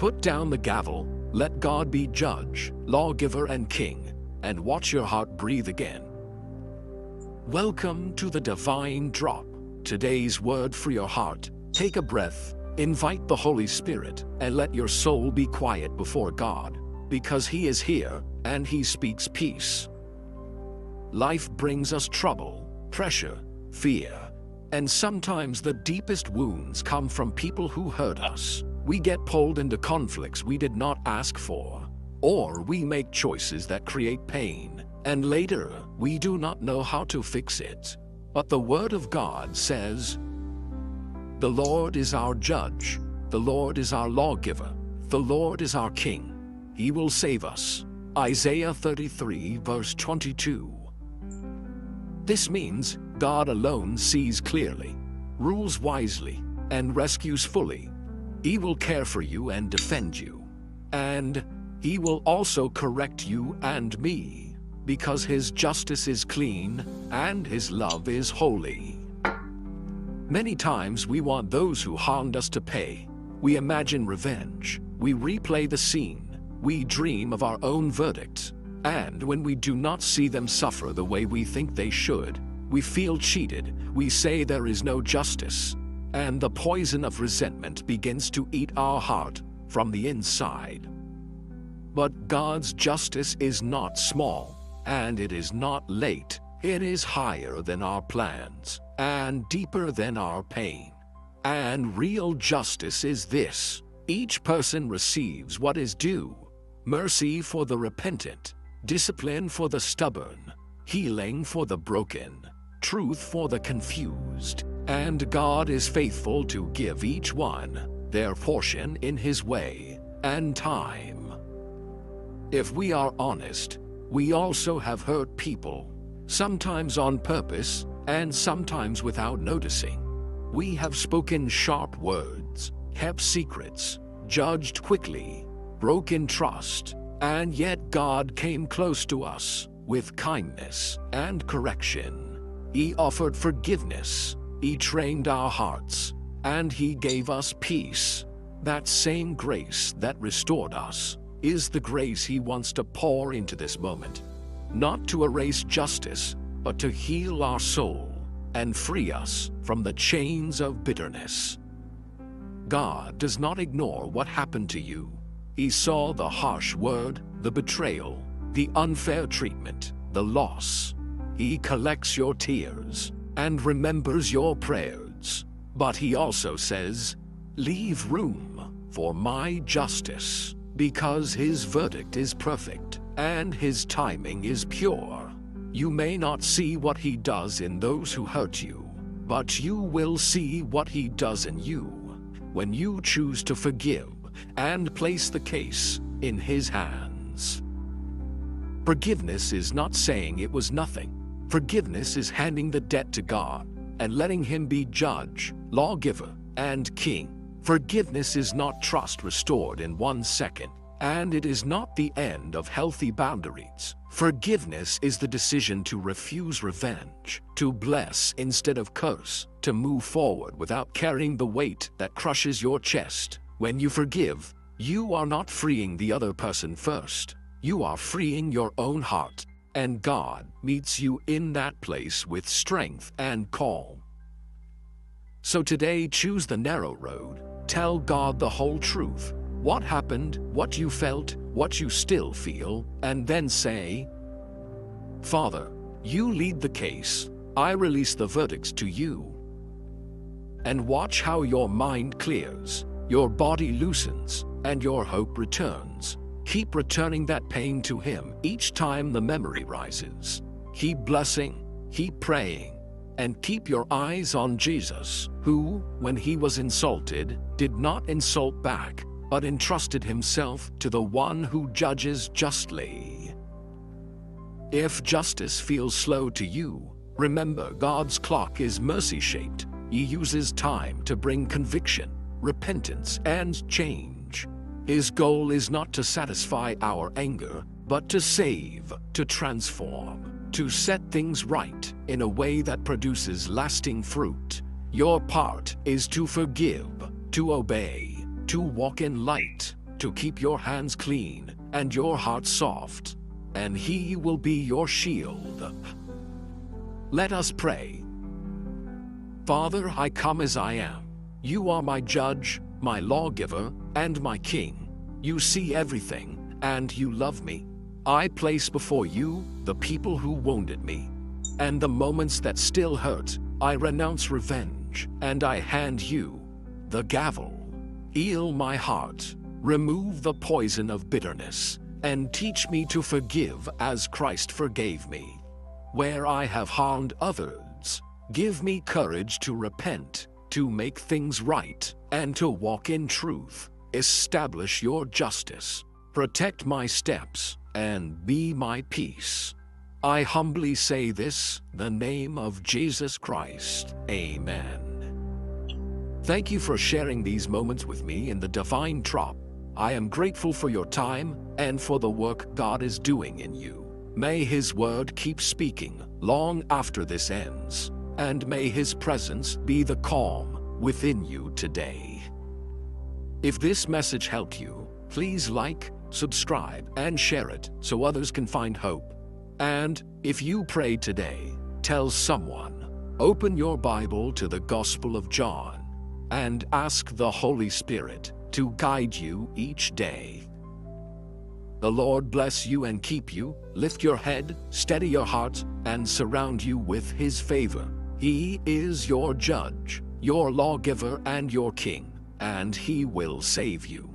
Put down the gavel, let God be judge, lawgiver and king, and watch your heart breathe again. Welcome to the Divine Drop. Today's word for your heart. Take a breath, invite the Holy Spirit, and let your soul be quiet before God, because He is here and He speaks peace. Life brings us trouble, pressure, fear, and sometimes the deepest wounds come from people who hurt us. We get pulled into conflicts we did not ask for, or we make choices that create pain, and later we do not know how to fix it. But the Word of God says, "The Lord is our judge, the Lord is our lawgiver, the Lord is our king. He will save us." Isaiah 33 verse 22. This means God alone sees clearly, rules wisely, and rescues fully. He will care for you and defend you. And He will also correct you and me, because His justice is clean and His love is holy. Many times we want those who harmed us to pay. We imagine revenge. We replay the scene. We dream of our own verdicts. And when we do not see them suffer the way we think they should, we feel cheated. We say there is no justice. And the poison of resentment begins to eat our heart from the inside. But God's justice is not small, and it is not late. It is higher than our plans, and deeper than our pain. And real justice is this: each person receives what is due. Mercy for the repentant, discipline for the stubborn, healing for the broken, truth for the confused. And God is faithful to give each one their portion in His way and time. If we are honest, we also have hurt people, sometimes on purpose and sometimes without noticing. We have spoken sharp words, kept secrets, judged quickly, broken trust, and yet God came close to us with kindness and correction. He offered forgiveness. He trained our hearts, and He gave us peace. That same grace that restored us is the grace He wants to pour into this moment, not to erase justice, but to heal our soul and free us from the chains of bitterness. God does not ignore what happened to you. He saw the harsh word, the betrayal, the unfair treatment, the loss. He collects your tears and remembers your prayers. But He also says, "Leave room for my justice, because His verdict is perfect and His timing is pure." You may not see what He does in those who hurt you, but you will see what He does in you when you choose to forgive and place the case in His hands. Forgiveness is not saying it was nothing. Forgiveness is handing the debt to God and letting Him be judge, lawgiver, and king. Forgiveness is not trust restored in 1 second, and it is not the end of healthy boundaries. Forgiveness is the decision to refuse revenge, to bless instead of curse, to move forward without carrying the weight that crushes your chest. When you forgive, you are not freeing the other person first. You are freeing your own heart, and God meets you in that place with strength and calm. So today, choose the narrow road. Tell God the whole truth. What happened, what you felt, what you still feel, and then say, "Father, you lead the case. I release the verdicts to you." And watch how your mind clears, your body loosens, and your hope returns. Keep returning that pain to Him each time the memory rises. Keep blessing, keep praying, and keep your eyes on Jesus, who, when He was insulted, did not insult back, but entrusted Himself to the one who judges justly. If justice feels slow to you, remember God's clock is mercy-shaped. He uses time to bring conviction, repentance, and change. His goal is not to satisfy our anger, but to save, to transform, to set things right in a way that produces lasting fruit. Your part is to forgive, to obey, to walk in light, to keep your hands clean and your heart soft, and he will be your shield. Let us pray. Father, I come as I am. You are my judge, my lawgiver, and my king. You see everything, and you love me. I place before you the people who wounded me, and the moments that still hurt. I renounce revenge, and I hand you the gavel. Heal my heart, remove the poison of bitterness, and teach me to forgive as Christ forgave me. Where I have harmed others, give me courage to repent, to make things right, and to walk in truth. Establish your justice, protect my steps, and be my peace. I humbly say this, in the name of Jesus Christ. Amen. Thank you for sharing these moments with me in the Divine Drop. I am grateful for your time and for the work God is doing in you. May His word keep speaking long after this ends, and may His presence be the calm within you today. If this message helped you, please like, subscribe, and share it so others can find hope. And if you prayed today, tell someone. Open your Bible to the Gospel of John and ask the Holy Spirit to guide you each day. The Lord bless you and keep you, lift your head, steady your heart, and surround you with His favor. He is your judge, your lawgiver, and your king, and He will save you.